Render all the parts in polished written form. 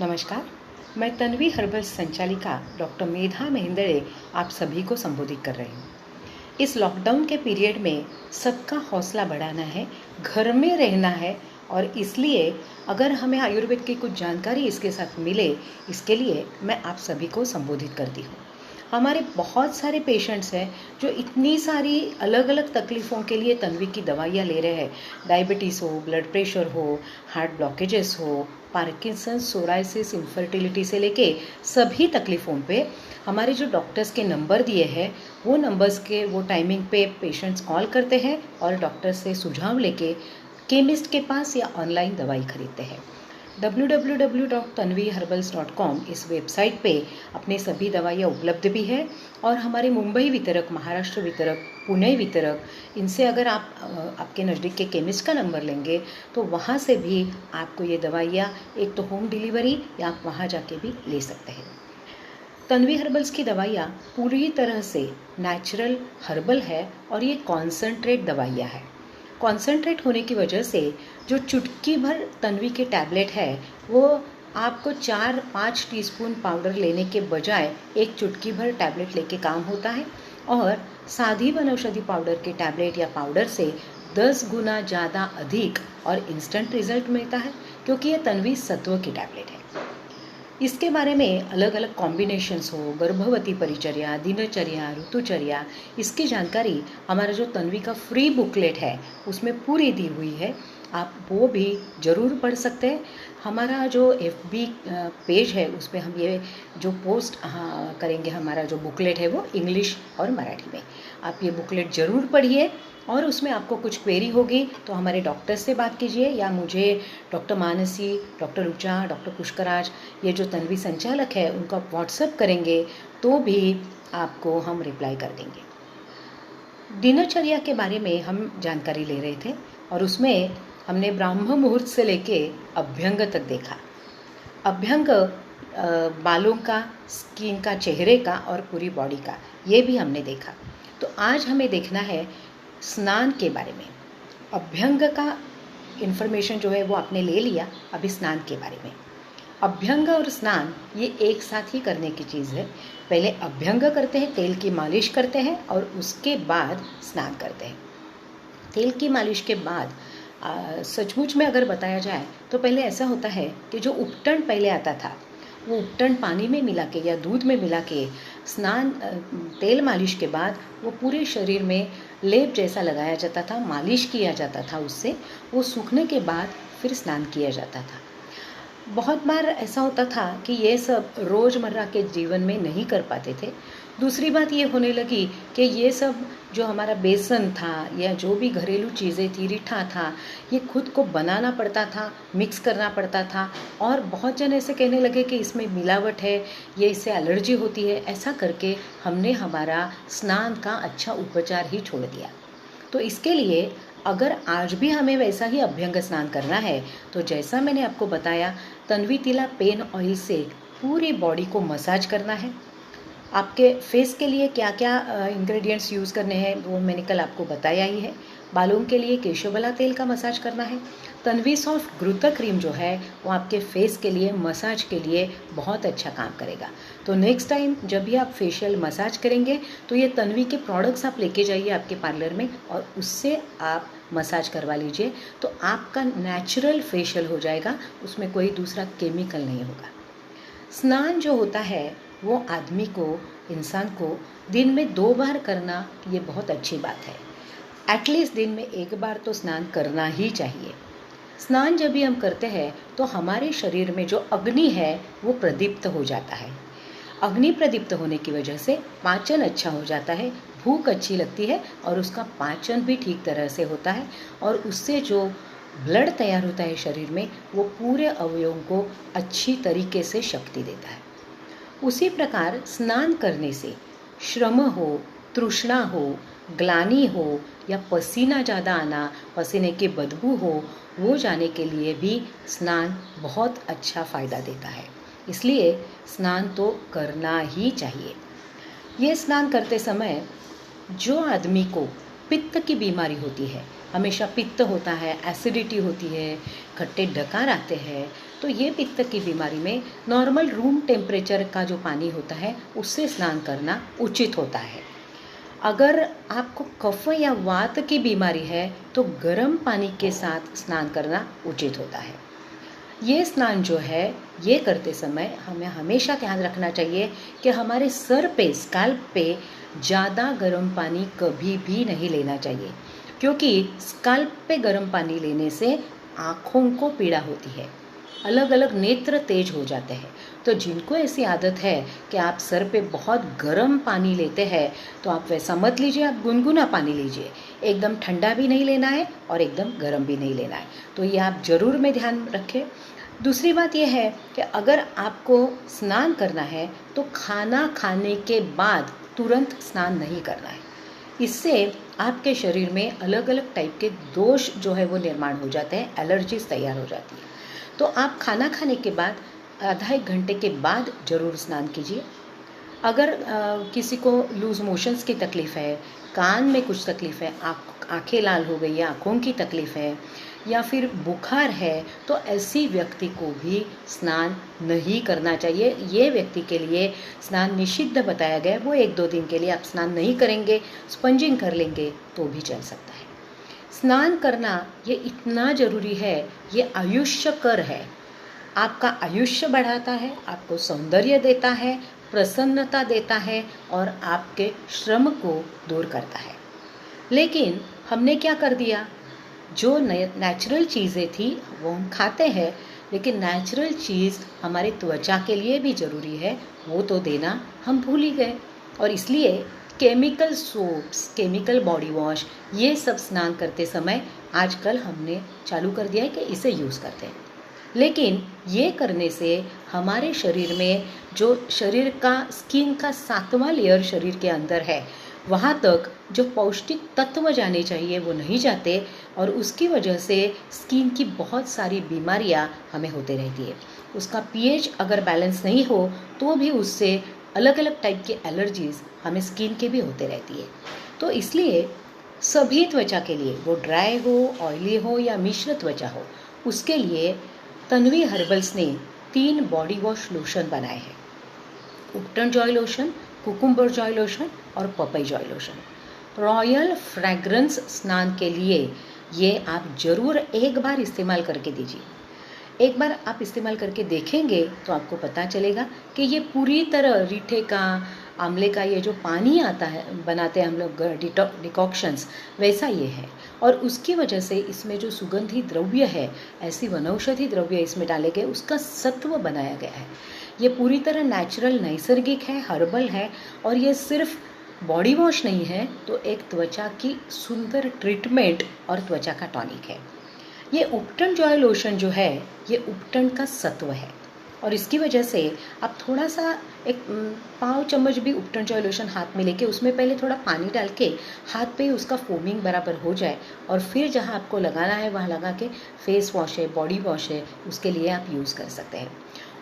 नमस्कार, मैं तन्वी हर्बल्स संचालिका डॉक्टर मेधा महेंद्रे आप सभी को संबोधित कर रही हूँ। इस लॉकडाउन के पीरियड में सबका हौसला बढ़ाना है, घर में रहना है और इसलिए अगर हमें आयुर्वेद की कुछ जानकारी इसके साथ मिले, इसके लिए मैं आप सभी को संबोधित करती हूँ। हमारे बहुत सारे पेशेंट्स हैं जो इतनी सारी अलग अलग तकलीफ़ों के लिए तन्वी की दवाइयाँ ले रहे हैं। डायबिटीज़ हो, ब्लड प्रेशर हो, हार्ट ब्लॉकेजेस हो, पार्किंसंस, सोराइसिस, इनफर्टिलिटी से लेके सभी तकलीफ़ों पे हमारे जो डॉक्टर्स के नंबर दिए हैं वो नंबर्स के वो टाइमिंग पे पेशेंट्स कॉल करते हैं और डॉक्टर से सुझाव लेके केमिस्ट के पास या ऑनलाइन दवाई खरीदते हैं। www.tanviherbals.com इस वेबसाइट पे अपने सभी दवाइयाँ उपलब्ध भी है और हमारे मुंबई वितरक, महाराष्ट्र वितरक, पुणे वितरक, इनसे अगर आप आपके नज़दीक के केमिस्ट का नंबर लेंगे तो वहाँ से भी आपको ये दवाइयाँ एक तो होम डिलीवरी या आप वहाँ जाके भी ले सकते हैं। तन्वी हर्बल्स की दवाइयाँ पूरी तरह से नेचुरल हर्बल है और ये कॉन्सनट्रेट दवाइयाँ है। कॉन्सनट्रेट होने की वजह से जो चुटकी भर तन्वी के टैबलेट है वो आपको 4-5 टीस्पून पाउडर लेने के बजाय एक चुटकी भर टैबलेट लेके काम होता है और साधी वनौषधि पाउडर के टैबलेट या पाउडर से 10 गुना ज़्यादा अधिक और इंस्टेंट रिजल्ट मिलता है क्योंकि ये तन्वी सत्व की टैबलेट है। इसके बारे में अलग अलग कॉम्बिनेशंस हो, गर्भवती परिचर्या, दिनचर्या, ऋतुचर्या, इसकी जानकारी हमारा जो तन्वी का फ्री बुकलेट है उसमें पूरी दी हुई है। आप वो भी ज़रूर पढ़ सकते हैं। हमारा जो FB पेज है उस पर हम ये जो पोस्ट करेंगे, हमारा जो बुकलेट है वो इंग्लिश और मराठी में। आप ये बुकलेट ज़रूर पढ़िए और उसमें आपको कुछ क्वेरी होगी तो हमारे डॉक्टर से बात कीजिए या मुझे डॉक्टर मानसी, डॉक्टर ऊचा, डॉक्टर पुष्कराज, ये जो तन्वी संचालक है उनका व्हाट्सएप करेंगे तो भी आपको हम रिप्लाई कर देंगे। दिनचर्या के बारे में हम जानकारी ले रहे थे और उसमें हमने ब्राह्म मुहूर्त से लेके अभ्यंग तक देखा। अभ्यंग बालों का, स्किन का, चेहरे का और पूरी बॉडी का, ये भी हमने देखा। तो आज हमें देखना है स्नान के बारे में। अभ्यंग का इन्फॉर्मेशन जो है वो आपने ले लिया, अभी स्नान के बारे में। अभ्यंग और स्नान ये एक साथ ही करने की चीज़ है। पहले अभ्यंग करते हैं, तेल की मालिश करते हैं और उसके बाद स्नान करते हैं। तेल की मालिश के बाद सचमुच में अगर बताया जाए तो पहले ऐसा होता है कि जो उपटन पहले आता था वो उपटन पानी में मिला के या दूध में मिला के स्नान तेल मालिश के बाद वो पूरे शरीर में लेप जैसा लगाया जाता था, मालिश किया जाता था उससे। वो सूखने के बाद फिर स्नान किया जाता था। बहुत बार ऐसा होता था कि ये सब रोज़मर्रा के जीवन में नहीं कर पाते थे। दूसरी बात ये होने लगी कि ये सब जो हमारा बेसन था या जो भी घरेलू चीज़ें थी, रिठा था, ये खुद को बनाना पड़ता था, मिक्स करना पड़ता था और बहुत जन ऐसे कहने लगे कि इसमें मिलावट है, ये इससे एलर्जी होती है। ऐसा करके हमने हमारा स्नान का अच्छा उपचार ही छोड़ दिया। तो इसके लिए अगर आज भी हमें वैसा ही अभ्यंग स्नान करना है तो जैसा मैंने आपको बताया, तन्वी तिला पेन ऑयल से पूरी बॉडी को मसाज करना है। आपके फेस के लिए क्या क्या इंग्रेडिएंट्स यूज़ करने हैं वो मैंने कल आपको बताया ही है। बालों के लिए केशोबला तेल का मसाज करना है। तन्वी सॉफ्ट ग्लूटा क्रीम जो है वो आपके फेस के लिए, मसाज के लिए बहुत अच्छा काम करेगा। तो नेक्स्ट टाइम जब भी आप फेशियल मसाज करेंगे तो ये तन्वी के प्रोडक्ट्स आप लेके जाइए आपके पार्लर में और उससे आप मसाज करवा लीजिए तो आपका नेचुरल फेशियल हो जाएगा, उसमें कोई दूसरा केमिकल नहीं होगा। स्नान जो होता है वो आदमी को, इंसान को दिन में 2 बार करना ये बहुत अच्छी बात है। एटलीस्ट दिन में 1 बार तो स्नान करना ही चाहिए। स्नान जब भी हम करते हैं तो हमारे शरीर में जो अग्नि है वो प्रदीप्त हो जाता है। अग्नि प्रदीप्त होने की वजह से पाचन अच्छा हो जाता है, भूख अच्छी लगती है और उसका पाचन भी ठीक तरह से होता है और उससे जो ब्लड तैयार होता है शरीर में वो पूरे अवयवों को अच्छी तरीके से शक्ति देता है। उसी प्रकार स्नान करने से श्रम हो, तृष्णा हो, ग्लानि हो या पसीना ज़्यादा आना, पसीने की बदबू हो, वो जाने के लिए भी स्नान बहुत अच्छा फ़ायदा देता है। इसलिए स्नान तो करना ही चाहिए। ये स्नान करते समय जो आदमी को पित्त की बीमारी होती है, हमेशा पित्त होता है, एसिडिटी होती है, खट्टे डकार आते हैं, तो ये पित्त की बीमारी में नॉर्मल रूम टेम्परेचर का जो पानी होता है उससे स्नान करना उचित होता है। अगर आपको कफ या वात की बीमारी है तो गर्म पानी के साथ स्नान करना उचित होता है। ये स्नान जो है ये करते समय हमें हमेशा ध्यान रखना चाहिए कि हमारे सर पे स्कैल्प पे ज़्यादा गर्म पानी कभी भी नहीं लेना चाहिए, क्योंकि स्कैल्प पे गर्म पानी लेने से आँखों को पीड़ा होती है, अलग अलग नेत्र तेज हो जाते हैं। तो जिनको ऐसी आदत है कि आप सर पे बहुत गर्म पानी लेते हैं तो आप वैसा मत लीजिए, आप गुनगुना पानी लीजिए। एकदम ठंडा भी नहीं लेना है और एकदम गर्म भी नहीं लेना है। तो ये आप ज़रूर में ध्यान रखें। दूसरी बात यह है कि अगर आपको स्नान करना है तो खाना खाने के बाद तुरंत स्नान नहीं करना है। इससे आपके शरीर में अलग अलग टाइप के दोष जो है वो निर्माण हो जाते हैं, एलर्जीज तैयार हो जाती है। तो आप खाना खाने के बाद आधा एक घंटे के बाद ज़रूर स्नान कीजिए। अगर किसी को लूज़ मोशंस की तकलीफ़ है, कान में कुछ तकलीफ़ है, आँखें लाल हो गई या आँखों की तकलीफ़ है या फिर बुखार है, तो ऐसी व्यक्ति को भी स्नान नहीं करना चाहिए। ये व्यक्ति के लिए स्नान निषिद्ध बताया गया है। वो 1-2 दिन के लिए आप स्नान नहीं करेंगे, स्पंजिंग कर लेंगे तो भी चल सकता है। स्नान करना ये इतना ज़रूरी है, ये आयुष्यकर है। आपका आयुष्य बढ़ाता है, आपको सौंदर्य देता है, प्रसन्नता देता है और आपके श्रम को दूर करता है। लेकिन हमने क्या कर दिया, जो नेचुरल चीज़ें थी वो हम खाते हैं, लेकिन नेचुरल चीज़ हमारे त्वचा के लिए भी ज़रूरी है, वो तो देना हम भूल ही गए। और इसलिए chemical soaps, chemical body wash, ये सब स्नान करते समय आजकल हमने चालू कर दिया है कि इसे यूज़ करते हैं। लेकिन ये करने से हमारे शरीर में जो शरीर का स्किन का 7वां लेयर शरीर के अंदर है, वहाँ तक जो पौष्टिक तत्व जाने चाहिए वो नहीं जाते और उसकी वजह से स्किन की बहुत सारी बीमारियाँ हमें होते रहती है। उसका पीएच अगर बैलेंस नहीं हो तो भी उससे अलग अलग टाइप की एलर्जीज़ हमें स्किन के भी होते रहती है। तो इसलिए सभी त्वचा के लिए, वो ड्राई हो, ऑयली हो या मिश्र त्वचा हो, उसके लिए तन्वी हर्बल्स ने 3 बॉडी वॉश लोशन बनाए हैं। Ubtan joy lotion, cucumber joy lotion और papaya Joy lotion. Royal fragrance स्नान के लिए ये आप ज़रूर एक बार इस्तेमाल करके दीजिए। एक बार आप इस्तेमाल करके देखेंगे तो आपको पता चलेगा कि ये पूरी तरह रीठे का, आंवले का ये जो पानी आता है, बनाते हैं हम लोग डिकॉक्शंस, वैसा ये है। और उसकी वजह से इसमें जो सुगंधी द्रव्य है, ऐसी वनौषधि द्रव्य इसमें डाले गए, उसका सत्व बनाया गया है। ये पूरी तरह नेचुरल, नैसर्गिक है, हर्बल है और ये सिर्फ बॉडी वॉश नहीं है, तो एक त्वचा की सुंदर ट्रीटमेंट और त्वचा का टॉनिक है। ये उपटन जॉय लोशन जो है, ये उपटन का सत्व है और इसकी वजह से आप थोड़ा सा एक पाव चम्मच भी उपटन जॉय लोशन हाथ में लेके उसमें पहले थोड़ा पानी डाल के हाथ पे उसका फोमिंग बराबर हो जाए और फिर जहाँ आपको लगाना है वहाँ लगा के फेस वॉश है, बॉडी वॉश है, उसके लिए आप यूज़ कर सकते हैं।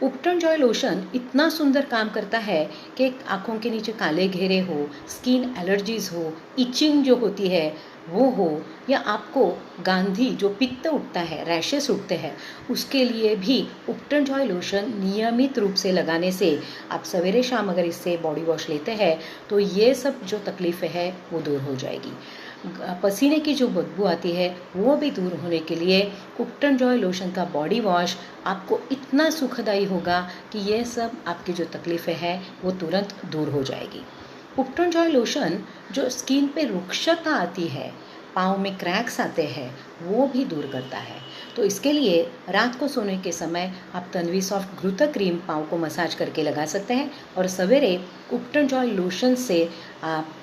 उपटन जॉय लोशन इतना सुंदर काम करता है कि आँखों के नीचे काले घेरे हो, स्किन एलर्जीज़ हो, इचिंग जो होती है वो हो, या आपको गांधी जो पित्त उठता है, रैशेस उठते हैं, उसके लिए भी उपटन जॉय लोशन नियमित रूप से लगाने से, आप सवेरे शाम अगर इससे बॉडी वॉश लेते हैं तो ये सब जो तकलीफ़ें हैं वो दूर हो जाएगी। पसीने की जो बदबू आती है वो भी दूर होने के लिए उपटन जॉय लोशन का बॉडी वॉश आपको इतना सुखदायी होगा कि ये सब आपकी जो तकलीफ़ें हैं वो तुरंत दूर हो जाएगी। उपटन जॉय लोशन जो स्किन पे रुक्षता आती है, पाँव में क्रैक्स आते हैं, वो भी दूर करता है। तो इसके लिए रात को सोने के समय आप तन्वी सॉफ्ट घृत क्रीम पाँव को मसाज करके लगा सकते हैं और सवेरे उपटन जॉय लोशन से आप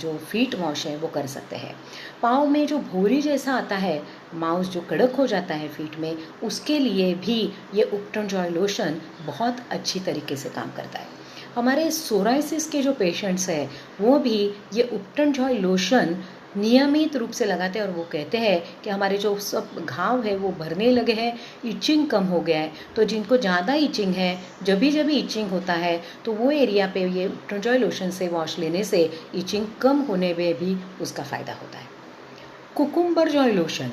जो फीट वॉश है वो कर सकते हैं। पाँव में जो भूरी जैसा आता है, माउस जो कड़क हो जाता है फीट में, उसके लिए भी ये उपटन जॉय लोशन बहुत अच्छी तरीके से काम करता है। हमारे सोराइसिस के जो पेशेंट्स हैं वो भी ये उपटन जॉय लोशन नियमित रूप से लगाते हैं और वो कहते हैं कि हमारे जो सब घाव है वो भरने लगे हैं, इचिंग कम हो गया है। तो जिनको ज़्यादा इचिंग है, जब भी इचिंग होता है तो वो एरिया पे ये उपटन जॉय लोशन से वॉश लेने से इचिंग कम होने में भी उसका फ़ायदा होता है। कुकुम्बर जॉय लोशन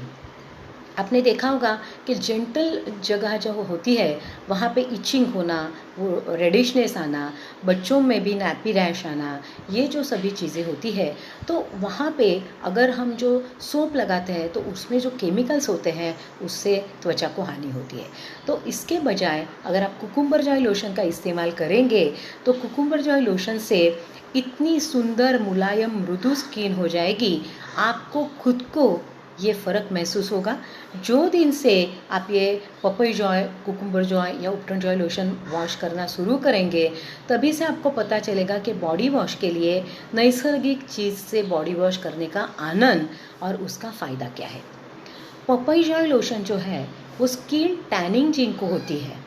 आपने देखा होगा कि जेंटल जगह जो होती है वहाँ पे इचिंग होना, वो रेडिशनेस आना, बच्चों में भी नैपी रैश आना, ये जो सभी चीज़ें होती है, तो वहाँ पे अगर हम जो सोप लगाते हैं तो उसमें जो केमिकल्स होते हैं उससे त्वचा को हानि होती है। तो इसके बजाय अगर आप कुकुम्बर जॉय लोशन का इस्तेमाल करेंगे तो कुकुम्बर जॉय लोशन से इतनी सुंदर मुलायम मृदु स्किन हो जाएगी, आपको खुद को ये फ़र्क महसूस होगा। जो दिन से आप ये पपई जॉय, कुकुम्बर जॉय या उपटन जॉय लोशन वॉश करना शुरू करेंगे, तभी से आपको पता चलेगा कि बॉडी वॉश के लिए नैसर्गिक चीज़ से बॉडी वॉश करने का आनंद और उसका फ़ायदा क्या है। पपई जॉय लोशन जो है वो स्किन टैनिंग जिनको होती है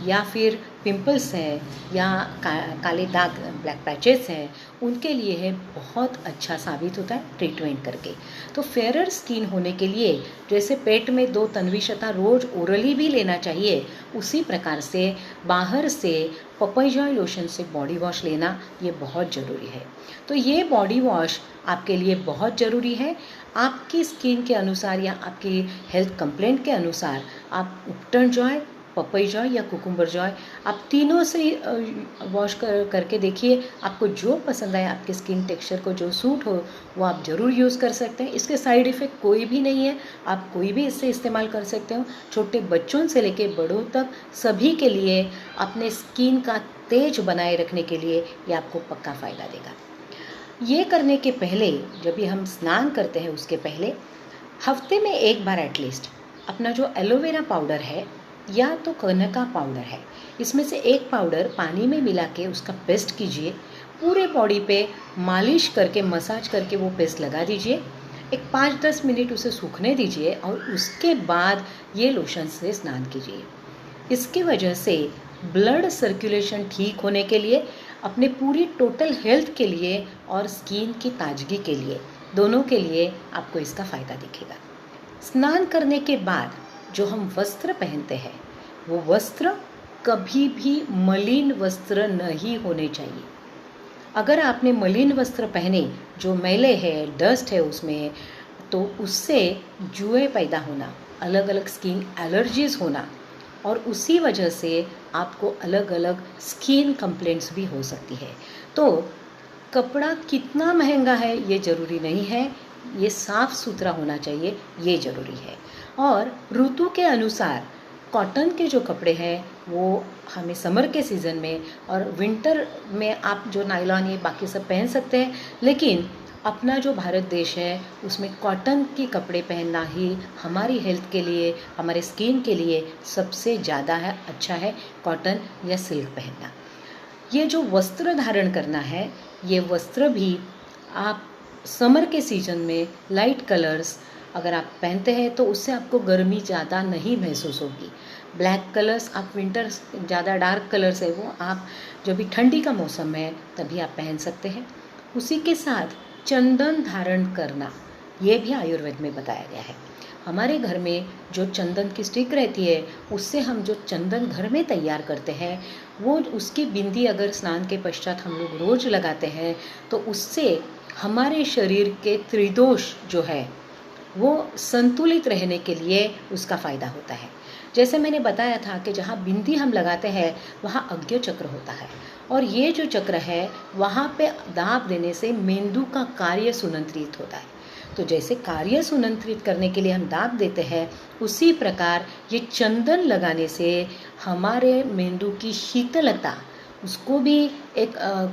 या फिर पिंपल्स है या काले दाग ब्लैक पैचेस हैं, उनके लिए है बहुत अच्छा साबित होता है ट्रीटमेंट करके। तो फेयर स्किन होने के लिए जैसे पेट में 2 तन्वी शता रोज ओरली भी लेना चाहिए, उसी प्रकार से बाहर से पपई जॉय लोशन से बॉडी वॉश लेना ये बहुत ज़रूरी है। तो ये बॉडी वॉश आपके लिए बहुत ज़रूरी है। आपकी स्किन के अनुसार या आपकी हेल्थ कंप्लेंट के अनुसार आप उपटन जॉय, पपई जॉय या कुकुम्बर जॉय आप तीनों से वॉश करके देखिए। आपको जो पसंद आए, आपके स्किन टेक्सचर को जो सूट हो, वो आप ज़रूर यूज़ कर सकते हैं। इसके साइड इफ़ेक्ट कोई भी नहीं है, आप कोई भी इससे इस्तेमाल कर सकते हो। छोटे बच्चों से लेके बड़ों तक सभी के लिए अपने स्किन का तेज बनाए रखने के लिए ये आपको पक्का फ़ायदा देगा। ये करने के पहले, जब भी हम स्नान करते हैं उसके पहले हफ्ते में एक बार एटलीस्ट अपना जो एलोवेरा पाउडर है या तो कनका पाउडर है, इसमें से एक पाउडर पानी में मिला के उसका पेस्ट कीजिए। पूरे बॉडी पे मालिश करके, मसाज करके वो पेस्ट लगा दीजिए। एक 5-10 मिनट उसे सूखने दीजिए और उसके बाद ये लोशन से स्नान कीजिए। इसकी वजह से ब्लड सर्कुलेशन ठीक होने के लिए, अपने पूरी टोटल हेल्थ के लिए और स्किन की ताजगी के लिए, दोनों के लिए आपको इसका फ़ायदा दिखेगा। स्नान करने के बाद जो हम वस्त्र पहनते हैं वो वस्त्र कभी भी मलिन वस्त्र नहीं होने चाहिए। अगर आपने मलिन वस्त्र पहने, जो मैले है, डस्ट है उसमें, तो उससे जुए पैदा होना, अलग अलग स्किन एलर्जीज होना और उसी वजह से आपको अलग अलग स्किन कंप्लेंट्स भी हो सकती है। तो कपड़ा कितना महंगा है ये ज़रूरी नहीं है, ये साफ़ सुथरा होना चाहिए, ये ज़रूरी है। और ऋतु के अनुसार कॉटन के जो कपड़े हैं वो हमें समर के सीज़न में, और विंटर में आप जो नायलॉन ये बाकी सब पहन सकते हैं, लेकिन अपना जो भारत देश है उसमें कॉटन के कपड़े पहनना ही हमारी हेल्थ के लिए, हमारे स्किन के लिए सबसे ज़्यादा है, अच्छा है कॉटन या सिल्क पहनना। ये जो वस्त्र धारण करना है, ये वस्त्र भी आप समर के सीज़न में लाइट कलर्स अगर आप पहनते हैं तो उससे आपको गर्मी ज़्यादा नहीं महसूस होगी। ब्लैक कलर्स आप विंटर, ज़्यादा डार्क कलर्स है वो आप जब भी ठंडी का मौसम है तभी आप पहन सकते हैं। उसी के साथ चंदन धारण करना, ये भी आयुर्वेद में बताया गया है। हमारे घर में जो चंदन की स्टिक रहती है उससे हम जो चंदन घर में तैयार करते हैं, वो उसकी बिंदी अगर स्नान के पश्चात हम लोग रोज़ लगाते हैं तो उससे हमारे शरीर के त्रिदोष जो है वो संतुलित रहने के लिए उसका फ़ायदा होता है। जैसे मैंने बताया था कि जहाँ बिंदी हम लगाते हैं वहाँ आज्ञा चक्र होता है, और ये जो चक्र है वहाँ पे दाब देने से मेंदु का कार्य सुनियंत्रित होता है। तो जैसे कार्य सुनियंत्रित करने के लिए हम दाब देते हैं, उसी प्रकार ये चंदन लगाने से हमारे मेंदु की शीतलता, उसको भी एक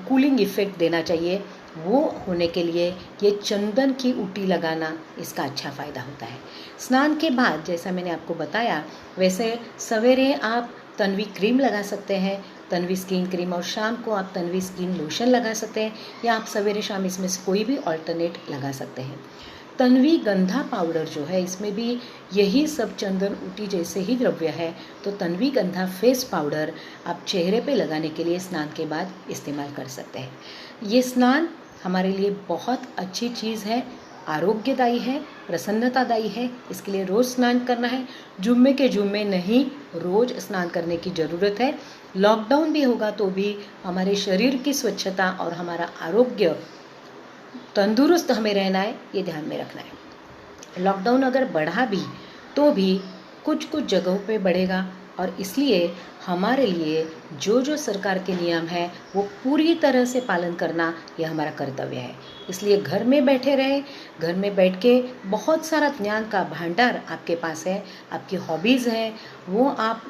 कूलिंग इफ़ेक्ट देना चाहिए। वो होने के लिए ये चंदन की ऊटी लगाना इसका अच्छा फ़ायदा होता है। स्नान के बाद जैसा मैंने आपको बताया, वैसे सवेरे आप तन्वी क्रीम लगा सकते हैं, तन्वी स्किन क्रीम, और शाम को आप तन्वी स्किन लोशन लगा सकते हैं, या आप सवेरे शाम इसमें से कोई भी ऑल्टरनेट लगा सकते हैं। तन्वी गंधा पाउडर जो है, इसमें भी यही सब चंदन ऊटी जैसे ही द्रव्य है। तो तन्वी गंधा फेस पाउडर आप चेहरे पे लगाने के लिए स्नान के बाद इस्तेमाल कर सकते हैं। ये स्नान हमारे लिए बहुत अच्छी चीज़ है, आरोग्यदायी है, प्रसन्नतादायी है। इसके लिए रोज़ स्नान करना है, जुम्मे के जुम्मे नहीं, रोज़ स्नान करने की ज़रूरत है। लॉकडाउन भी होगा तो भी हमारे शरीर की स्वच्छता और हमारा आरोग्य तंदुरुस्त हमें रहना है, ये ध्यान में रखना है। लॉकडाउन अगर बढ़ा भी तो भी कुछ कुछ जगहों पे बढ़ेगा। और इसलिए हमारे लिए जो जो सरकार के नियम हैं वो पूरी तरह से पालन करना ये हमारा कर्तव्य है। इसलिए घर में बैठे रहें, घर में बैठ के बहुत सारा ज्ञान का भंडार आपके पास है, आपकी हॉबीज़ हैं, वो आप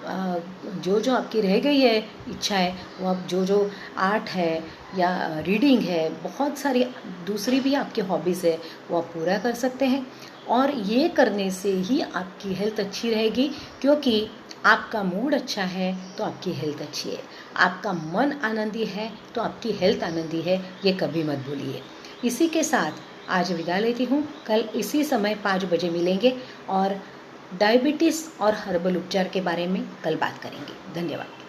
जो जो आपकी रह गई है इच्छा है, वो आप जो जो आर्ट है या रीडिंग है, बहुत सारी दूसरी भी आपकी हॉबीज़ है, वो आप पूरा कर सकते हैं। और ये करने से ही आपकी हेल्थ अच्छी रहेगी, क्योंकि आपका मूड अच्छा है तो आपकी हेल्थ अच्छी है, आपका मन आनंदी है तो आपकी हेल्थ आनंदी है, ये कभी मत भूलिए। इसी के साथ आज विदा लेती हूँ। कल इसी समय 5 बजे मिलेंगे और डायबिटीज़ और हर्बल उपचार के बारे में कल बात करेंगे। धन्यवाद।